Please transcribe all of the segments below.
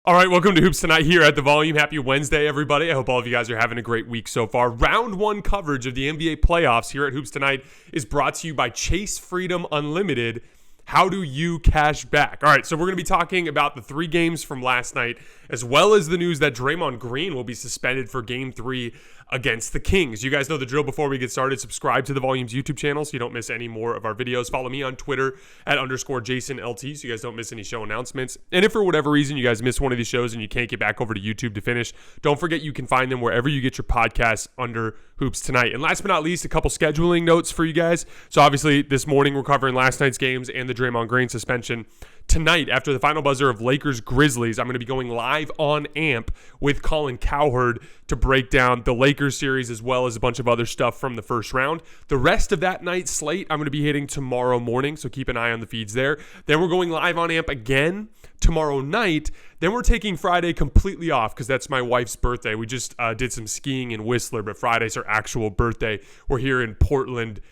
All right, welcome to Hoops Tonight here at The Volume. Happy Wednesday, everybody. I hope all of you guys are having a great week so far. Round one coverage of the NBA playoffs here at Hoops Tonight is brought to you by Chase Freedom Unlimited. How do you cash back? All right, so we're going to be talking about the three games from last night, as well as the news that Draymond Green will be suspended for Game 3 against the Kings. You guys know the drill. Before we get started, subscribe to the Volume's YouTube channel so you don't miss any more of our videos. Follow me on Twitter at _JasonLT so you guys don't miss any show announcements. And if for whatever reason you guys miss one of these shows and you can't get back over to YouTube to finish, don't forget you can find them wherever you get your podcasts under Hoops Tonight. And last but not least, a couple scheduling notes for you guys. So obviously this morning we're covering last night's games and the Draymond Green suspension. Tonight, after the final buzzer of Lakers-Grizzlies, I'm going to be going live on AMP with Colin Cowherd to break down the Lakers series as well as a bunch of other stuff from the first round. The rest of that night's slate, I'm going to be hitting tomorrow morning, so keep an eye on the feeds there. Then we're going live on AMP again tomorrow night. Then we're taking Friday completely off because that's my wife's birthday. We just did some skiing in Whistler, but Friday's her actual birthday. We're here in Portland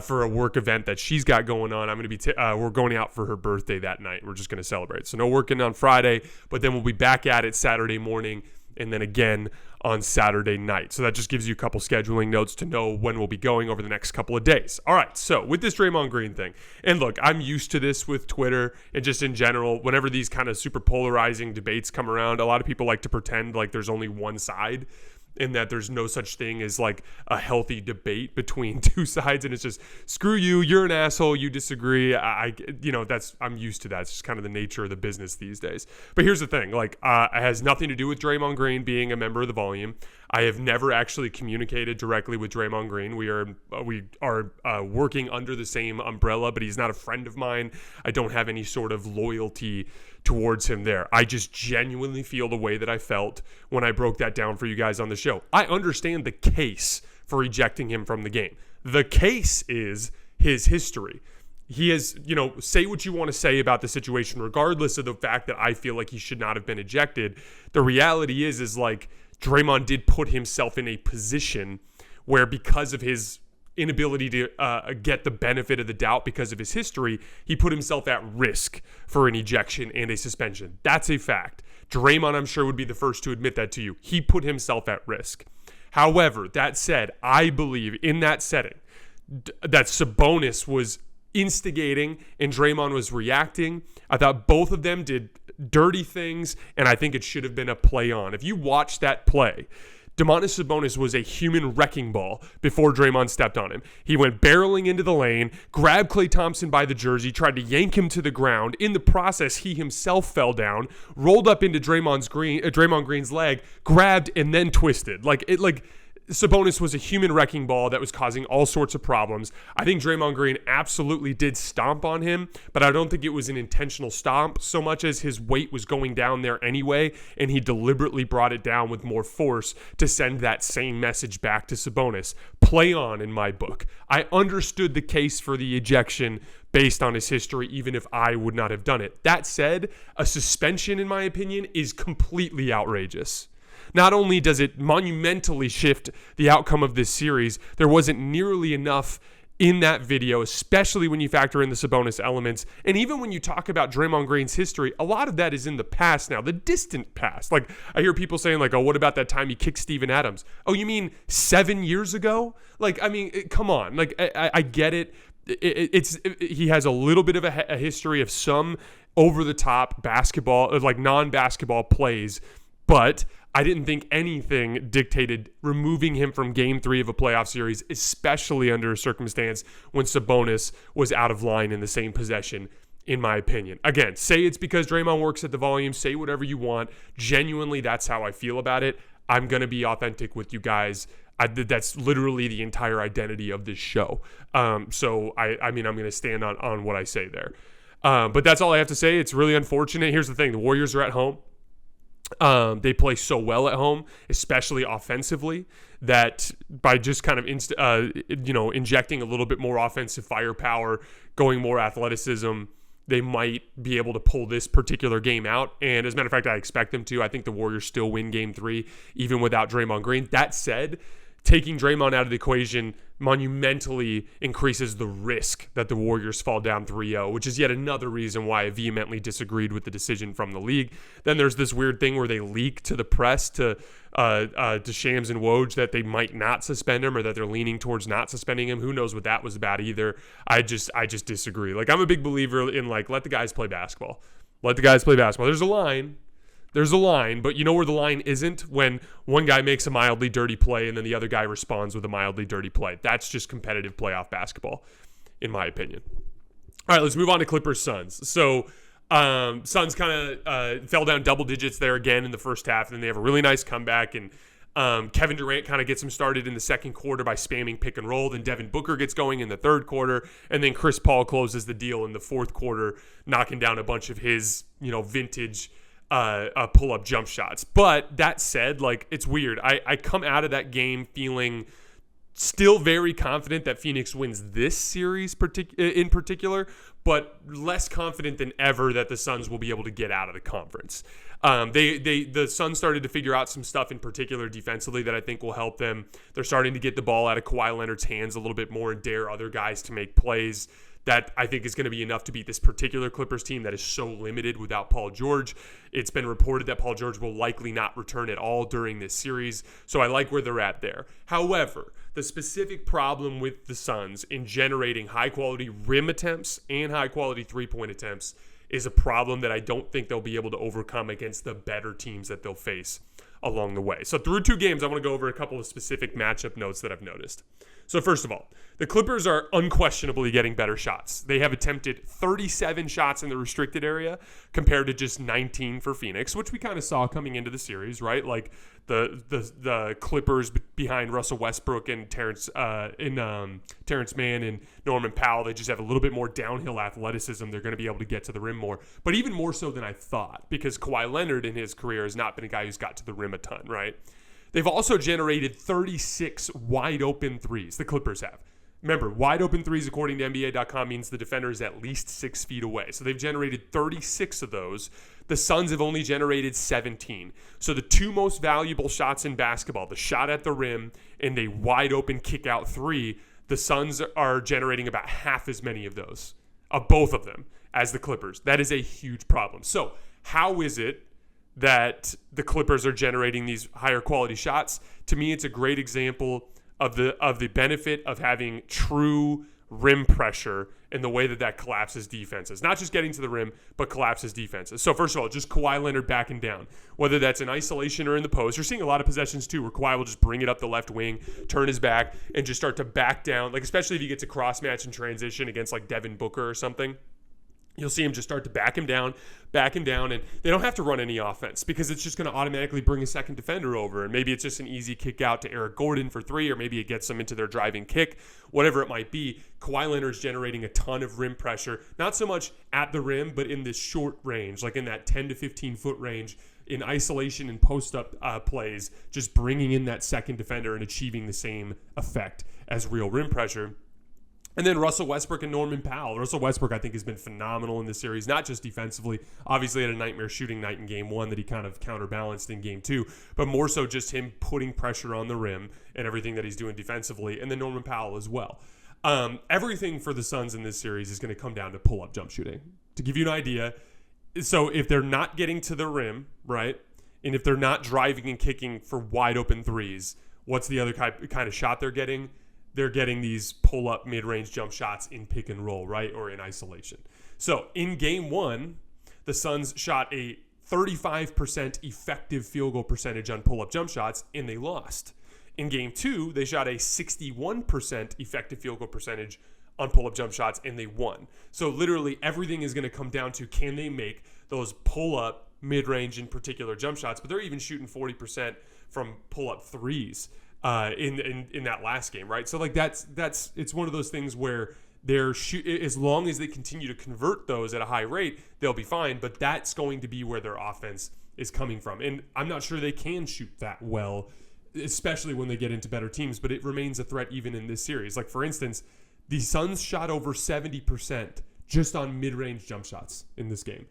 for a work event that she's got going on. I'm going to be we're going out for her birthday that night. We're just going to celebrate. So no working on Friday, but then we'll be back at it Saturday morning and then again on Saturday night. So that just gives you a couple scheduling notes to know when we'll be going over the next couple of days. All right, so with this Draymond Green thing, and look, I'm used to this with Twitter and just in general, whenever these kind of super polarizing debates come around, a lot of people like to pretend like there's only one side, in that there's no such thing as like a healthy debate between two sides, and it's just screw you, you're an asshole, you disagree. I'm used to that. It's just kind of the nature of the business these days. But here's the thing, like it has nothing to do with Draymond Green being a member of the Volume. I have never actually communicated directly with Draymond Green. We are working under the same umbrella, but he's not a friend of mine. I don't have any sort of loyalty towards him there. I just genuinely feel the way that I felt when I broke that down for you guys on the show. I understand the case for ejecting him from the game. The case is his history. He has, say what you want to say about the situation, regardless of the fact that I feel like he should not have been ejected. The reality is like Draymond did put himself in a position where, because of his inability to get the benefit of the doubt because of his history, he put himself at risk for an ejection and a suspension. That's a fact. Draymond, I'm sure, would be the first to admit that to you. He put himself at risk. However, that said, I believe in that setting that Sabonis was instigating and Draymond was reacting. I thought both of them did dirty things, and I think it should have been a play on. If you watch that play, Domantas Sabonis was a human wrecking ball before Draymond stepped on him. He went barreling into the lane, grabbed Klay Thompson by the jersey, tried to yank him to the ground. In the process, he himself fell down, rolled up into Draymond Green's leg, grabbed, and then twisted. Sabonis was a human wrecking ball that was causing all sorts of problems. I think Draymond Green absolutely did stomp on him, but I don't think it was an intentional stomp so much as his weight was going down there anyway, and he deliberately brought it down with more force to send that same message back to Sabonis. Play on, in my book. I understood the case for the ejection based on his history, even if I would not have done it. That said, a suspension, in my opinion, is completely outrageous. Not only does it monumentally shift the outcome of this series, there wasn't nearly enough in that video, especially when you factor in the Sabonis elements. And even when you talk about Draymond Green's history, a lot of that is in the past now, the distant past. Like, I hear people saying, like, oh, what about that time he kicked Steven Adams? Oh, you mean 7 years ago? Like, I mean, come on. Like, I get it. He has a little bit of a history of some over-the-top basketball, like non-basketball plays, but I didn't think anything dictated removing him from Game 3 of a playoff series, especially under a circumstance when Sabonis was out of line in the same possession, in my opinion. Again, say it's because Draymond works at the Volume, say whatever you want. Genuinely, that's how I feel about it. I'm going to be authentic with you guys. That's literally the entire identity of this show. So I'm going to stand on what I say there. But that's all I have to say. It's really unfortunate. Here's the thing. The Warriors are at home. They play so well at home, especially offensively, that by just kind of injecting a little bit more offensive firepower, going more athleticism, they might be able to pull this particular game out. And as a matter of fact, I expect them to. I think the Warriors still win Game 3, even without Draymond Green. That said, taking Draymond out of the equation monumentally increases the risk that the Warriors fall down 3-0, which is yet another reason why I vehemently disagreed with the decision from the league. Then there's this weird thing where they leak to the press to Shams and Woj that they might not suspend him, or that they're leaning towards not suspending him. Who knows what that was about either. I just disagree. Like, I'm a big believer in, like, let the guys play basketball. Let the guys play basketball. There's a line, but you know where the line isn't? When one guy makes a mildly dirty play and then the other guy responds with a mildly dirty play. That's just competitive playoff basketball, in my opinion. All right, let's move on to Clippers Suns. So Suns kind of fell down double digits there again in the first half, and then they have a really nice comeback, and Kevin Durant kind of gets them started in the second quarter by spamming pick and roll. Then Devin Booker gets going in the third quarter, and then Chris Paul closes the deal in the fourth quarter, knocking down a bunch of his, vintage pull-up jump shots. But that said, like, it's weird. I come out of that game feeling still very confident that Phoenix wins this series in particular, but less confident than ever that the Suns will be able to get out of the conference. The Suns started to figure out some stuff in particular defensively that I think will help them. They're starting to get the ball out of Kawhi Leonard's hands a little bit more and dare other guys to make plays. That I think is going to be enough to beat this particular Clippers team that is so limited without Paul George. It's been reported that Paul George will likely not return at all during this series, so I like where they're at there. However, the specific problem with the Suns in generating high-quality rim attempts and high-quality three-point attempts is a problem that I don't think they'll be able to overcome against the better teams that they'll face along the way. So through two games, I want to go over a couple of specific matchup notes that I've noticed. So first of all, the Clippers are unquestionably getting better shots. They have attempted 37 shots in the restricted area compared to just 19 for Phoenix, which we kind of saw coming into the series, right? Like the Clippers behind Russell Westbrook and Terrence Mann and Norman Powell, they just have a little bit more downhill athleticism. They're going to be able to get to the rim more, but even more so than I thought, because Kawhi Leonard in his career has not been a guy who's got to the rim a ton, right? They've also generated 36 wide open threes. The Clippers have. Remember, wide open threes, according to NBA.com, means the defender is at least 6 feet away. So they've generated 36 of those. The Suns have only generated 17. So the two most valuable shots in basketball, the shot at the rim and a wide open kick out three, the Suns are generating about half as many of those, of both of them, as the Clippers. That is a huge problem. So how is it that the Clippers are generating these higher quality shots? To me, it's a great example of the benefit of having true rim pressure and the way that collapses defenses. Not just getting to the rim, but collapses defenses. So first of all, just Kawhi Leonard backing down, whether that's in isolation or in the post. You're seeing a lot of possessions too where Kawhi will just bring it up the left wing, turn his back, and just start to back down, like especially if he gets a cross match in transition against like Devin Booker or something. You'll see him just start to back him down, and they don't have to run any offense because it's just going to automatically bring a second defender over. And maybe it's just an easy kick out to Eric Gordon for three, or maybe it gets them into their driving kick, whatever it might be. Kawhi Leonard's generating a ton of rim pressure, not so much at the rim, but in this short range, like in that 10 to 15 foot range, in isolation and post-up plays, just bringing in that second defender and achieving the same effect as real rim pressure. And then Russell Westbrook and Norman Powell. Russell Westbrook, I think, has been phenomenal in this series, not just defensively. Obviously, had a nightmare shooting night in Game 1 that he kind of counterbalanced in Game 2, but more so just him putting pressure on the rim and everything that he's doing defensively, and then Norman Powell as well. Everything for the Suns in this series is going to come down to pull-up jump shooting. To give you an idea, so if they're not getting to the rim, right, and if they're not driving and kicking for wide-open threes, what's the other kind of shot they're getting? They're getting these pull-up mid-range jump shots in pick and roll, right, or in isolation. So in Game 1, the Suns shot a 35% effective field goal percentage on pull-up jump shots, and they lost. In Game 2, they shot a 61% effective field goal percentage on pull-up jump shots, and they won. So literally everything is going to come down to, can they make those pull-up mid-range in particular jump shots, but they're even shooting 40% from pull-up threes. In that last game, right? So like that's it's one of those things where as long as they continue to convert those at a high rate, they'll be fine. But that's going to be where their offense is coming from, and I'm not sure they can shoot that well, especially when they get into better teams. But it remains a threat even in this series. Like for instance, the Suns shot over 70% just on mid-range jump shots in this game.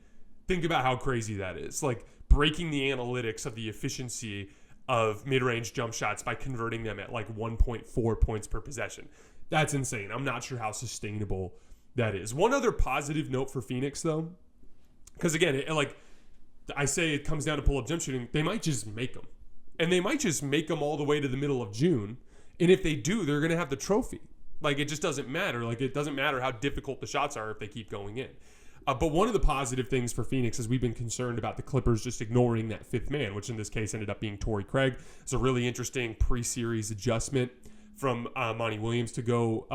Think about how crazy that is. Like breaking the analytics of the efficiency of mid-range jump shots by converting them at like 1.4 points per possession. That's insane. I'm not sure how sustainable that is. One other positive note for Phoenix, though, because again, I say it comes down to pull-up jump shooting. They might just make them. And they might just make them all the way to the middle of June. And if they do, they're going to have the trophy. Like, it just doesn't matter. Like, it doesn't matter how difficult the shots are if they keep going in. But one of the positive things for Phoenix is we've been concerned about the Clippers just ignoring that fifth man, which in this case ended up being Torrey Craig. It's a really interesting pre-series adjustment from Monty Williams to go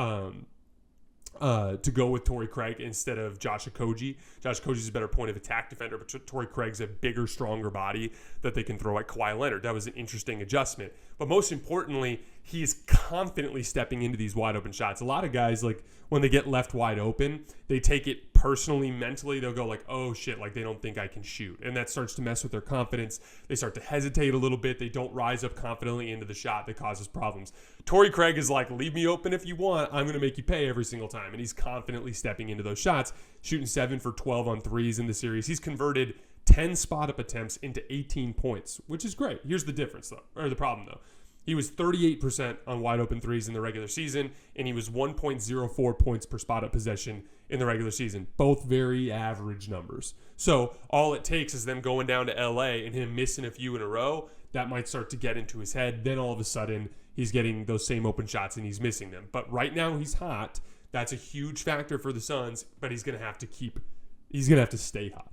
with Torrey Craig instead of Josh Okogie. Josh Okogie's a better point of attack defender, but Torrey Craig's a bigger, stronger body that they can throw at Kawhi Leonard. That was an interesting adjustment. But most importantly, he's confidently stepping into these wide open shots. A lot of guys, like when they get left wide open, they take it personally, mentally. They'll go like, oh shit, like they don't think I can shoot. And that starts to mess with their confidence. They start to hesitate a little bit. They don't rise up confidently into the shot that causes problems. Torrey Craig is like, leave me open if you want. I'm going to make you pay every single time. And he's confidently stepping into those shots, shooting 7 for 12 on threes in the series. He's converted 10 spot-up attempts into 18 points, which is great. Here's the difference, though, or the problem, though. He was 38% on wide-open threes in the regular season, and he was 1.04 points per spot-up possession in the regular season. Both very average numbers. So all it takes is them going down to L.A. and him missing a few in a row. That might start to get into his head. Then all of a sudden, he's getting those same open shots, and he's missing them. But right now, he's hot. That's a huge factor for the Suns, but he's going to have to stay hot.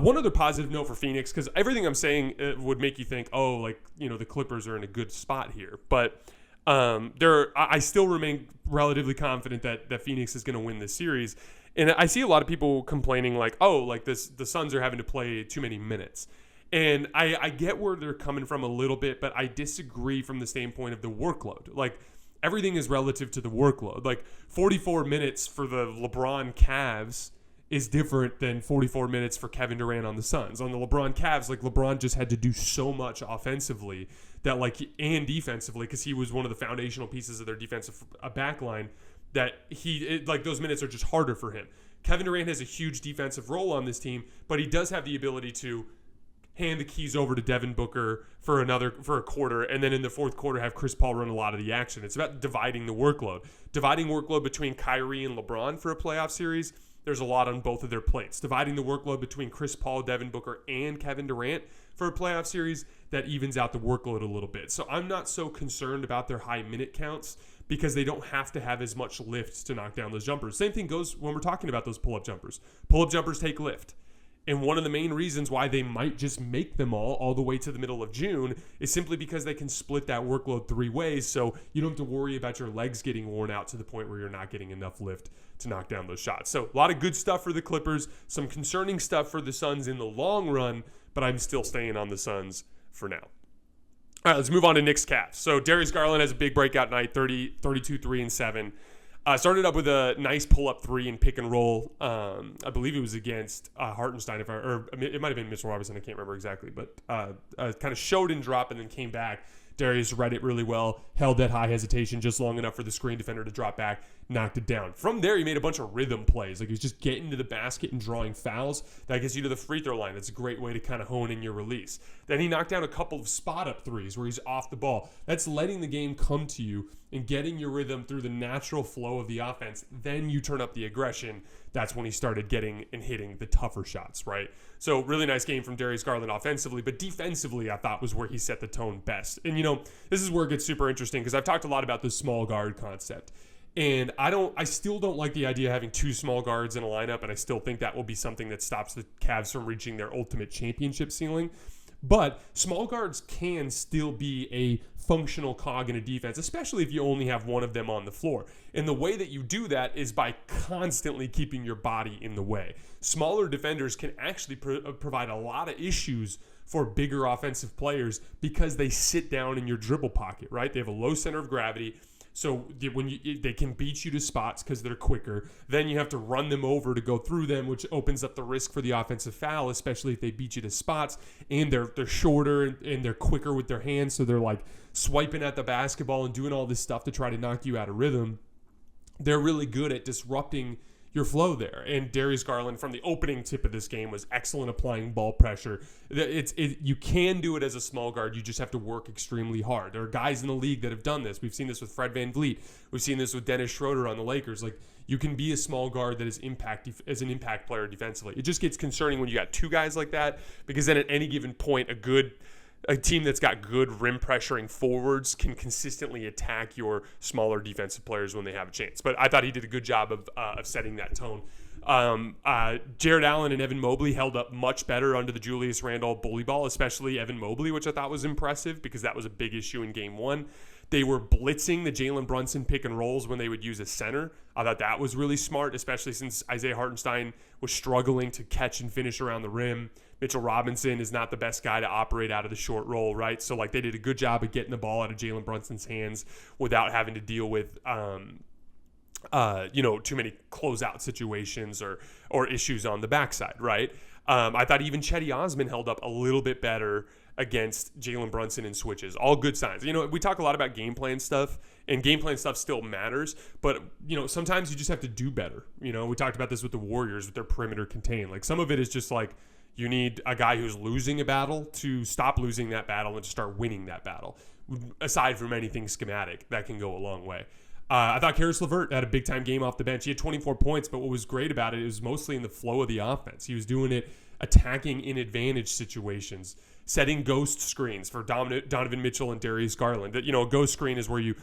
One other positive note for Phoenix, because everything I'm saying would make you think, oh, like, you know, the Clippers are in a good spot here. But I still remain relatively confident that Phoenix is going to win this series. And I see a lot of people complaining like, oh, like the Suns are having to play too many minutes. And I get where they're coming from a little bit, but I disagree from the standpoint of the workload. Like, everything is relative to the workload. Like, 44 minutes for the LeBron Cavs is different than 44 minutes for Kevin Durant on the Suns. On the LeBron Cavs, like, LeBron just had to do so much offensively that, like, and defensively, because he was one of the foundational pieces of their defensive backline, that those minutes are just harder for him. Kevin Durant has a huge defensive role on this team, but he does have the ability to hand the keys over to Devin Booker for a quarter, and then in the fourth quarter have Chris Paul run a lot of the action. It's about dividing the workload. Dividing workload between Kyrie and LeBron for a playoff series, there's a lot on both of their plates. Dividing the workload between Chris Paul, Devin Booker, and Kevin Durant for a playoff series, that evens out the workload a little bit. So I'm not so concerned about their high minute counts because they don't have to have as much lift to knock down those jumpers. Same thing goes when we're talking about those pull-up jumpers. Pull-up jumpers take lift. And one of the main reasons why they might just make them all the way to the middle of June is simply because they can split that workload 3 ways, so you don't have to worry about your legs getting worn out to the point where you're not getting enough lift to knock down those shots. So a lot of good stuff for the Clippers, some concerning stuff for the Suns in the long run, but I'm still staying on the Suns for now. All right, let's move on to Knicks Cavs. So Darius Garland has a big breakout night, 32, 3, and 7. Started up with a nice pull-up 3 and pick and roll. I believe it was against Hartenstein, or it might have been Mitchell Robinson. I can't remember exactly, but kind of showed and dropped and then came back. Darius read it really well, held that high hesitation just long enough for the screen defender to drop back, knocked it down. From there, he made a bunch of rhythm plays. Like, he was just getting to the basket and drawing fouls. That gets you to the free throw line. That's a great way to kind of hone in your release. Then he knocked down a couple of spot-up threes where he's off the ball. That's letting the game come to you and getting your rhythm through the natural flow of the offense. Then you turn up the aggression. That's when he started getting and hitting the tougher shots, right? So really nice game from Darius Garland offensively, but defensively I thought was where he set the tone best. And, you know, this is where it gets super interesting because I've talked a lot about the small guard concept. And I still don't like the idea of having 2 small guards in a lineup, and I still think that will be something that stops the Cavs from reaching their ultimate championship ceiling. But small guards can still be a functional cog in a defense, especially if you only have one of them on the floor. And the way that you do that is by constantly keeping your body in the way. Smaller defenders can actually provide a lot of issues for bigger offensive players because they sit down in your dribble pocket, right? They have a low center of gravity. So when they can beat you to spots because they're quicker, then you have to run them over to go through them, which opens up the risk for the offensive foul, especially if they beat you to spots. And they're shorter and they're quicker with their hands, so they're like swiping at the basketball and doing all this stuff to try to knock you out of rhythm. They're really good at disrupting your flow there. And Darius Garland from the opening tip of this game was excellent applying ball pressure. You can do it as a small guard. You just have to work extremely hard. There are guys in the league that have done this. We've seen this with Fred VanVleet. We've seen this with Dennis Schroeder on the Lakers. Like, you can be a small guard that is as an impact player defensively. It just gets concerning when you got two guys like that, because then at any given point, a team that's got good rim pressuring forwards can consistently attack your smaller defensive players when they have a chance. But I thought he did a good job of setting that tone. Jared Allen and Evan Mobley held up much better under the Julius Randle bully ball, especially Evan Mobley, which I thought was impressive because that was a big issue in game one. They were blitzing the Jalen Brunson pick and rolls when they would use a center. I thought that was really smart, especially since Isaiah Hartenstein was struggling to catch and finish around the rim. Mitchell Robinson is not the best guy to operate out of the short roll, right? So, like, they did a good job of getting the ball out of Jalen Brunson's hands without having to deal with, too many closeout situations or issues on the backside, right? I thought even Chetty Osman held up a little bit better against Jalen Brunson in switches. All good signs. We talk a lot about game plan stuff, and game plan stuff still matters, but, sometimes you just have to do better. We talked about this with the Warriors with their perimeter contain. Like, some of it is just like, you need a guy who's losing a battle to stop losing that battle and to start winning that battle. Aside from anything schematic, that can go a long way. I thought Karis LeVert had a big-time game off the bench. He had 24 points, but what was great about it was mostly in the flow of the offense. He was doing it attacking in advantage situations, setting ghost screens for Donovan Mitchell and Darius Garland. A ghost screen is where you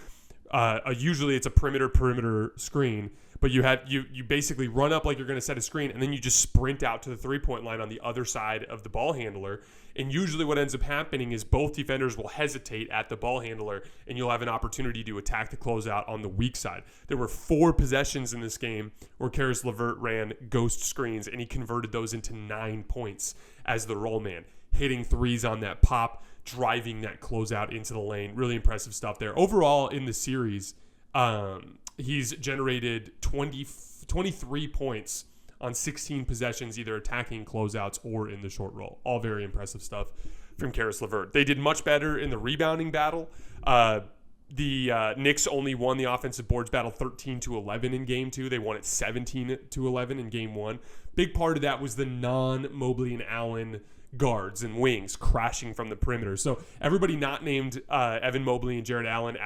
usually it's a perimeter screen, but you basically run up like you're going to set a screen, and then you just sprint out to the three-point line on the other side of the ball handler. And usually what ends up happening is both defenders will hesitate at the ball handler, and you'll have an opportunity to attack the closeout on the weak side. There were 4 possessions in this game where Karis LeVert ran ghost screens, and he converted those into 9 points as the roll man, hitting threes on that pop, driving that closeout into the lane. Really impressive stuff there. Overall in the series, he's generated 23 points on 16 possessions, either attacking closeouts or in the short roll. All very impressive stuff from Karis LeVert. They did much better in the rebounding battle. The Knicks only won the offensive boards battle 13-11 in game 2. They won it 17-11 in game 1. Big part of that was the non-Mobley and Allen guards and wings crashing from the perimeter. So everybody not named Evan Mobley and Jared Allen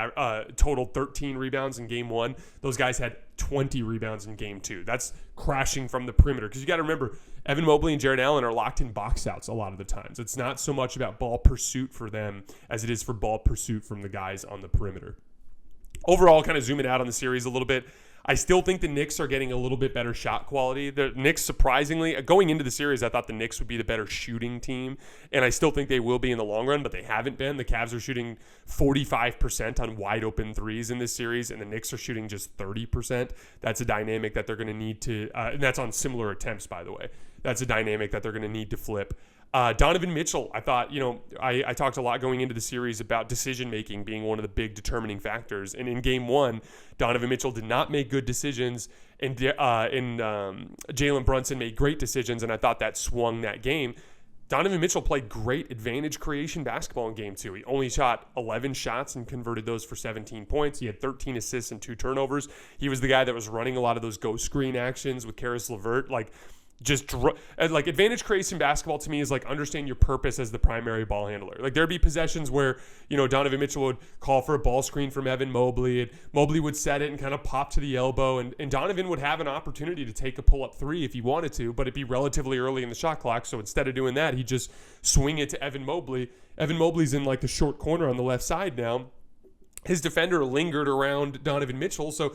totaled 13 rebounds in game 1. Those guys had 20 rebounds in game 2. That's crashing from the perimeter, because you got to remember, Evan Mobley and Jared Allen are locked in box outs a lot of the times. It's not so much about ball pursuit for them as it is for ball pursuit from the guys on the perimeter. Overall, kind of zooming out on the series a little bit, I still think the Knicks are getting a little bit better shot quality. The Knicks, surprisingly, going into the series, I thought the Knicks would be the better shooting team, and I still think they will be in the long run, but they haven't been. The Cavs are shooting 45% on wide open threes in this series, and the Knicks are shooting just 30%. That's a dynamic that they're going to need to, and that's on similar attempts, by the way. That's a dynamic that they're going to need to flip. Donovan Mitchell, I thought, I talked a lot going into the series about decision-making being one of the big determining factors. And in game 1, Donovan Mitchell did not make good decisions, and Jalen Brunson made great decisions, and I thought that swung that game. Donovan Mitchell played great advantage creation basketball in game 2. He only shot 11 shots and converted those for 17 points. He had 13 assists and 2 turnovers. He was the guy that was running a lot of those ghost screen actions with Karis LeVert. Like advantage creation basketball to me is like understand your purpose as the primary ball handler. Like there'd be possessions where, Donovan Mitchell would call for a ball screen from Evan Mobley, and Mobley would set it and kind of pop to the elbow, and Donovan would have an opportunity to take a pull-up 3 if he wanted to, but it'd be relatively early in the shot clock. So instead of doing that, he'd just swing it to Evan Mobley. Evan Mobley's in like the short corner on the left side now. His defender lingered around Donovan Mitchell, so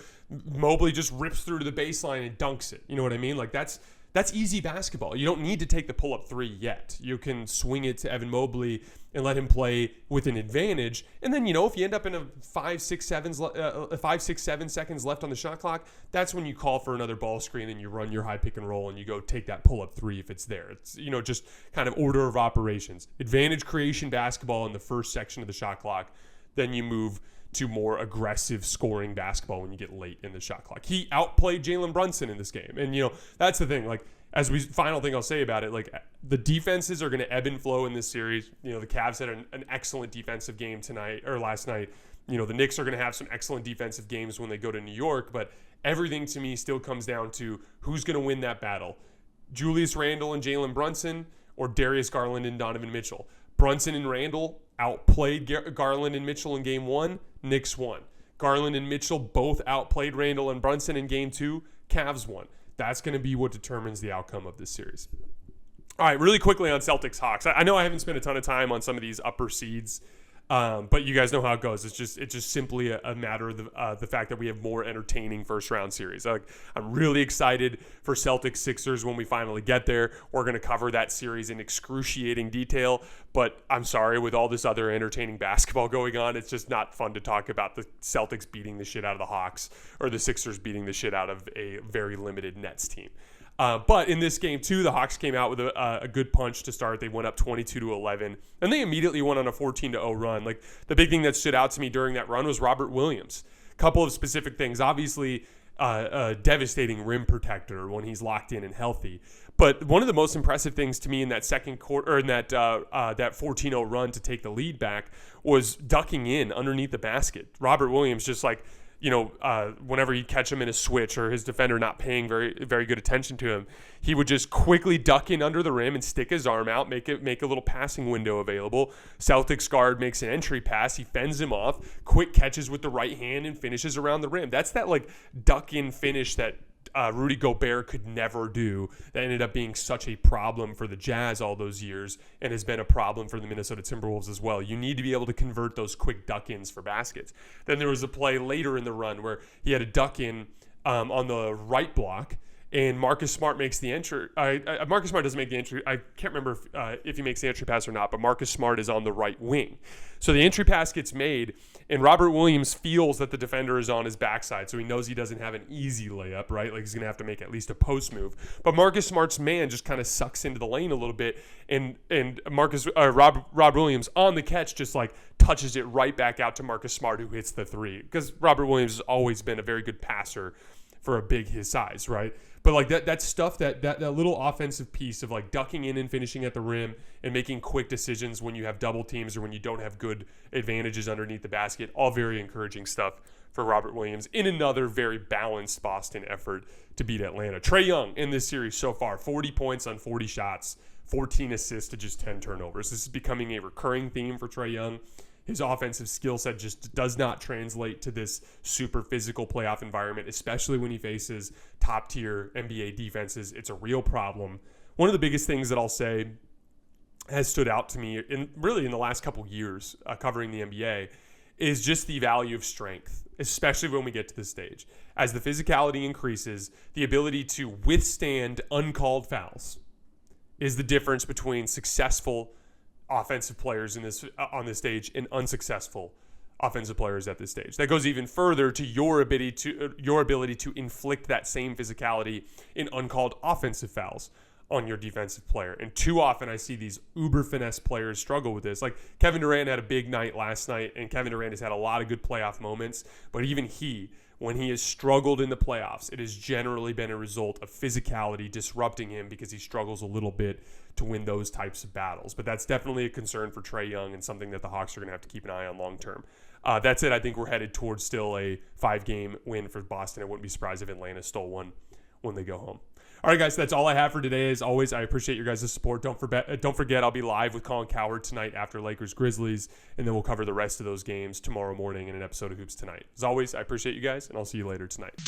Mobley just rips through to the baseline and dunks it. You know what I mean? Like that's easy basketball. You don't need to take the pull-up 3 yet. You can swing it to Evan Mobley and let him play with an advantage. And then, if you end up in a 5, 6, 7 seconds left on the shot clock, that's when you call for another ball screen and you run your high pick and roll and you go take that pull-up 3 if it's there. It's, just kind of order of operations. Advantage creation basketball in the first section of the shot clock. Then you move to more aggressive scoring basketball when you get late in the shot clock. He outplayed Jalen Brunson in this game. And, that's the thing. Like, final thing I'll say about it, like the defenses are going to ebb and flow in this series. You know, the Cavs had an excellent defensive game last night. You know, the Knicks are going to have some excellent defensive games when they go to New York, but everything to me still comes down to who's going to win that battle. Julius Randle and Jalen Brunson, or Darius Garland and Donovan Mitchell. Brunson and Randle outplayed Garland and Mitchell in game 1. Knicks won. Garland and Mitchell both outplayed Randle and Brunson in game 2. Cavs won. That's going to be what determines the outcome of this series. All right, really quickly on Celtics Hawks. I know I haven't spent a ton of time on some of these upper seeds, but you guys know how it goes. It's just simply a matter of the fact that we have more entertaining first round series. I'm really excited for Celtics Sixers when we finally get there. We're going to cover that series in excruciating detail, but I'm sorry, with all this other entertaining basketball going on, it's just not fun to talk about the Celtics beating the shit out of the Hawks or the Sixers beating the shit out of a very limited Nets team. But in this game, too, the Hawks came out with a good punch to start. They went up 22-11, and they immediately went on a 14-0 run. Like, the big thing that stood out to me during that run was Robert Williams. A couple of specific things. Obviously, a devastating rim protector when he's locked in and healthy. But one of the most impressive things to me in that second quarter, or in that 14-0 run to take the lead back, was ducking in underneath the basket. Robert Williams just like, you know, whenever he'd catch him in a switch or his defender not paying very, very good attention to him, he would just quickly duck in under the rim and stick his arm out, make a little passing window available. Celtics guard makes an entry pass. He fends him off, quick catches with the right hand and finishes around the rim. That's that like duck in finish that Rudy Gobert could never do, that ended up being such a problem for the Jazz all those years and has been a problem for the Minnesota Timberwolves as well. You need to be able to convert those quick duck-ins for baskets. Then there was a play later in the run where he had a duck-in on the right block, and Marcus Smart makes the entry. Marcus Smart doesn't make the entry. I can't remember if he makes the entry pass or not, but Marcus Smart is on the right wing. So the entry pass gets made, and Robert Williams feels that the defender is on his backside, so he knows he doesn't have an easy layup, right? Like he's going to have to make at least a post move. But Marcus Smart's man just kind of sucks into the lane a little bit, and Rob Williams on the catch just like touches it right back out to Marcus Smart, who hits the three. Because Robert Williams has always been a very good passer for a big his size, right? But like that stuff, that little offensive piece of like ducking in and finishing at the rim and making quick decisions when you have double teams or when you don't have good advantages underneath the basket, all very encouraging stuff for Robert Williams in another very balanced Boston effort to beat Atlanta. Trae Young in this series so far, 40 points on 40 shots, 14 assists to just 10 turnovers. This is becoming a recurring theme for Trae Young. His offensive skill set just does not translate to this super physical playoff environment, especially when he faces top-tier NBA defenses. It's a real problem. One of the biggest things that I'll say has stood out to me in the last couple years covering the NBA is just the value of strength, especially when we get to this stage. As the physicality increases, the ability to withstand uncalled fouls is the difference between successful offensive players on this stage and unsuccessful offensive players at this stage. That goes even further to your ability to inflict that same physicality in uncalled offensive fouls on your defensive player. And too often I see these uber finesse players struggle with this. Like Kevin Durant had a big night last night, and Kevin Durant has had a lot of good playoff moments, but even when he has struggled in the playoffs, it has generally been a result of physicality disrupting him because he struggles a little bit to win those types of battles. But that's definitely a concern for Trae Young and something that the Hawks are going to have to keep an eye on long term. That's it. I think we're headed towards still a 5-game win for Boston. I wouldn't be surprised if Atlanta stole one when they go home. All right, guys, that's all I have for today. As always, I appreciate your guys' support. Don't forget, I'll be live with Colin Cowherd tonight after Lakers Grizzlies, and then we'll cover the rest of those games tomorrow morning in an episode of Hoops Tonight. As always, I appreciate you guys, and I'll see you later tonight.